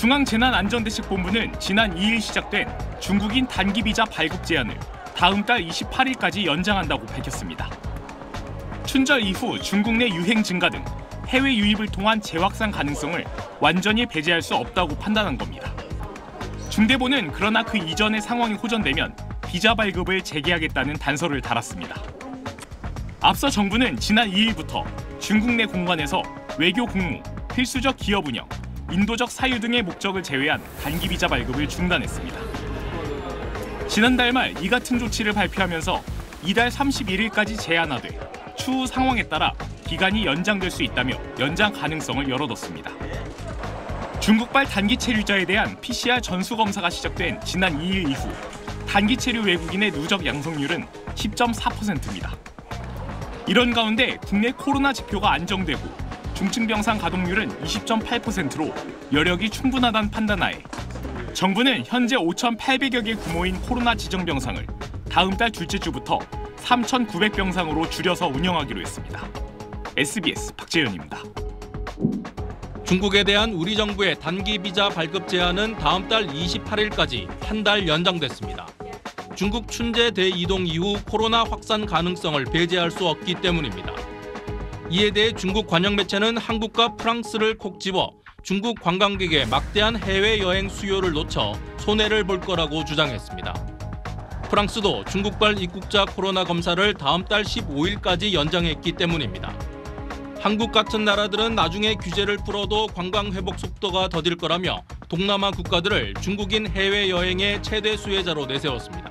중앙재난안전대책본부는 지난 2일 시작된 중국인 단기 비자 발급 제한을 다음 달 28일까지 연장한다고 밝혔습니다. 춘절 이후 중국 내 유행 증가 등 해외 유입을 통한 재확산 가능성을 완전히 배제할 수 없다고 판단한 겁니다. 중대본은 그러나 그 이전의 상황이 호전되면 비자 발급을 재개하겠다는 단서를 달았습니다. 앞서 정부는 지난 2일부터 중국 내 공관에서 외교 공무, 필수적 기업 운영, 인도적 사유 등의 목적을 제외한 단기 비자 발급을 중단했습니다. 지난달 말 이 같은 조치를 발표하면서 이달 31일까지 제한하되 추후 상황에 따라 기간이 연장될 수 있다며 연장 가능성을 열어뒀습니다. 중국발 단기 체류자에 대한 PCR 전수검사가 시작된 지난 2일 이후 단기 체류 외국인의 누적 양성률은 10.4%입니다. 이런 가운데 국내 코로나 지표가 안정되고 중증병상 가동률은 20.8%로 여력이 충분하다는 판단하에 정부는 현재 5,800여 개 규모인 코로나 지정병상을 다음 달 둘째 주부터 3,900병상으로 줄여서 운영하기로 했습니다. SBS 박재현입니다. 중국에 대한 우리 정부의 단기 비자 발급 제한은 다음 달 28일까지 한 달 연장됐습니다. 중국 춘제 대이동 이후 코로나 확산 가능성을 배제할 수 없기 때문입니다. 이에 대해 중국 관영 매체는 한국과 프랑스를 콕 집어 중국 관광객의 막대한 해외여행 수요를 놓쳐 손해를 볼 거라고 주장했습니다. 프랑스도 중국발 입국자 코로나 검사를 다음 달 15일까지 연장했기 때문입니다. 한국 같은 나라들은 나중에 규제를 풀어도 관광 회복 속도가 더딜 거라며 동남아 국가들을 중국인 해외여행의 최대 수혜자로 내세웠습니다.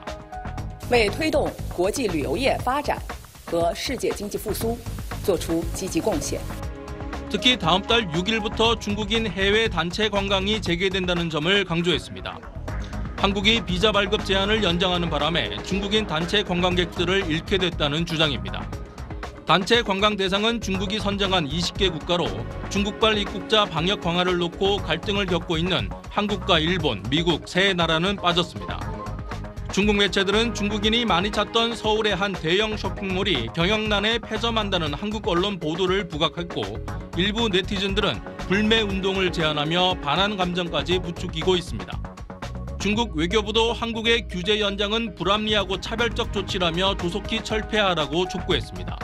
为推动国际旅游业发展和世界经济复苏做出积极贡献。 특히 다음 달 6일부터 중국인 해외 단체 관광이 재개된다는 점을 강조했습니다. 한국이 비자 발급 제한을 연장하는 바람에 중국인 단체 관광객들을 잃게 됐다는 주장입니다. 단체 관광 대상은 중국이 선정한 20개 국가로 중국발 입국자 방역 강화를 놓고 갈등을 겪고 있는 한국과 일본, 미국 세 나라는 빠졌습니다. 중국 매체들은 중국인이 많이 찾던 서울의 한 대형 쇼핑몰이 경영난에 패점한다는 한국 언론 보도를 부각했고 일부 네티즌들은 불매 운동을 제안하며 반한 감정까지 부추기고 있습니다. 중국 외교부도 한국의 규제 연장은 불합리하고 차별적 조치라며 조속히 철폐하라고 촉구했습니다.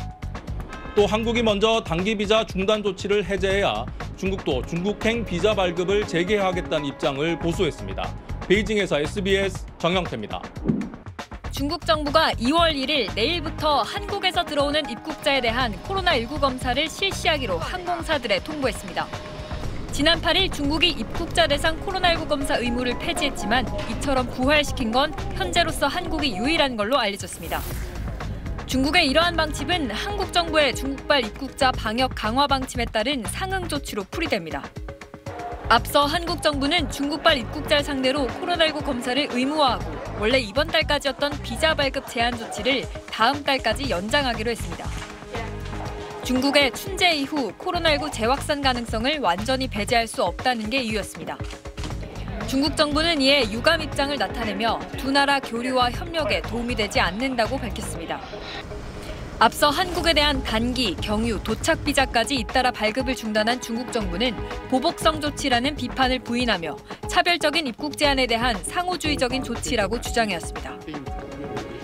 또 한국이 먼저 단기 비자 중단 조치를 해제해야 중국도 중국행 비자 발급을 재개하겠다는 입장을 고수했습니다. 베이징에서 SBS 정영태입니다. 중국 정부가 2월 1일 내일부터 한국에서 들어오는 입국자에 대한 코로나19 검사를 실시하기로 항공사들에 통보했습니다. 지난 8일 중국이 입국자 대상 코로나19 검사 의무를 폐지했지만 이처럼 부활시킨 건 현재로서 한국이 유일한 걸로 알려졌습니다. 중국의 이러한 방침은 한국 정부의 중국발 입국자 방역 강화 방침에 따른 상응 조치로 풀이됩니다. 앞서 한국 정부는 중국발 입국자를 상대로 코로나19 검사를 의무화하고 원래 이번 달까지였던 비자 발급 제한 조치를 다음 달까지 연장하기로 했습니다. 중국의 춘제 이후 코로나19 재확산 가능성을 완전히 배제할 수 없다는 게 이유였습니다. 중국 정부는 이에 유감 입장을 나타내며 두 나라 교류와 협력에 도움이 되지 않는다고 밝혔습니다. 앞서 한국에 대한 단기, 경유, 도착 비자까지 잇따라 발급을 중단한 중국 정부는 보복성 조치라는 비판을 부인하며 차별적인 입국 제한에 대한 상호주의적인 조치라고 주장해왔습니다.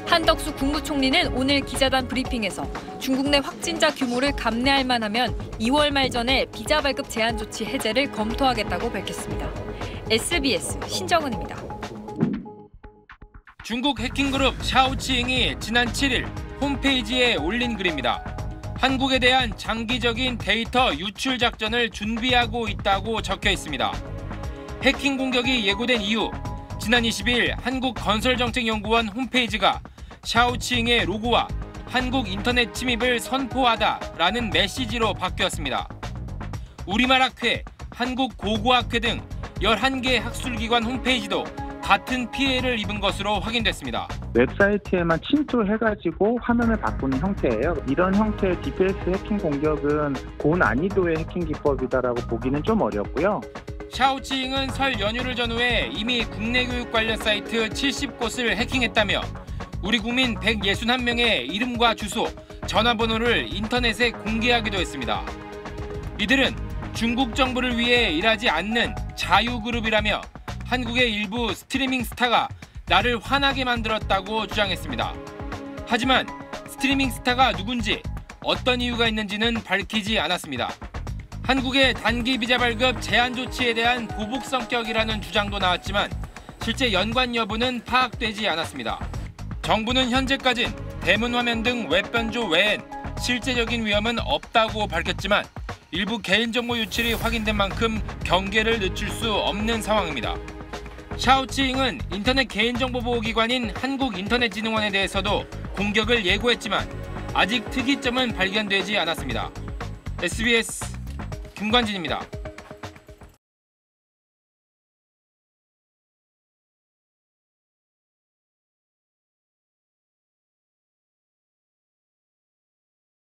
한덕수 국무총리는 오늘 기자단 브리핑에서 중국 내 확진자 규모를 감내할 만하면 2월 말 전에 비자 발급 제한 조치 해제를 검토하겠다고 밝혔습니다. SBS 신정은입니다. 중국 해킹그룹 샤오치잉이 지난 7일 홈페이지에 올린 글입니다. 한국에 대한 장기적인 데이터 유출 작전을 준비하고 있다고 적혀 있습니다. 해킹 공격이 예고된 이후 지난 20일 한국건설정책연구원 홈페이지가 샤오치잉의 로고와 한국 인터넷 침입을 선포하다라는 메시지로 바뀌었습니다. 우리말학회, 한국고고학회 등 11개 학술기관 홈페이지도 같은 피해를 입은 것으로 확인됐습니다. 웹사이트에만 침투해가지고 화면을 바꾸는 형태예요. 이런 형태의 DPS 해킹 공격은 고난이도의 해킹 기법이다라고 보기는 좀 어렵고요. 샤오치잉은 설 연휴를 전후해 이미 국내 교육 관련 사이트 70곳을 해킹했다며 우리 국민 161명의 이름과 주소, 전화번호를 인터넷에 공개하기도 했습니다. 이들은 중국 정부를 위해 일하지 않는 자유그룹이라며 한국의 일부 스트리밍 스타가 나를 화나게 만들었다고 주장했습니다. 하지만 스트리밍 스타가 누군지 어떤 이유가 있는지는 밝히지 않았습니다. 한국의 단기 비자 발급 제한 조치에 대한 보복 성격이라는 주장도 나왔지만 실제 연관 여부는 파악되지 않았습니다. 정부는 현재까진 대문 화면 등 웹 변조 외엔 실제적인 위험은 없다고 밝혔지만 일부 개인정보 유출이 확인된 만큼 경계를 늦출 수 없는 상황입니다. 샤오치잉은 인터넷 개인정보보호기관인 한국인터넷진흥원에 대해서도 공격을 예고했지만 아직 특이점은 발견되지 않았습니다. SBS 김관진입니다.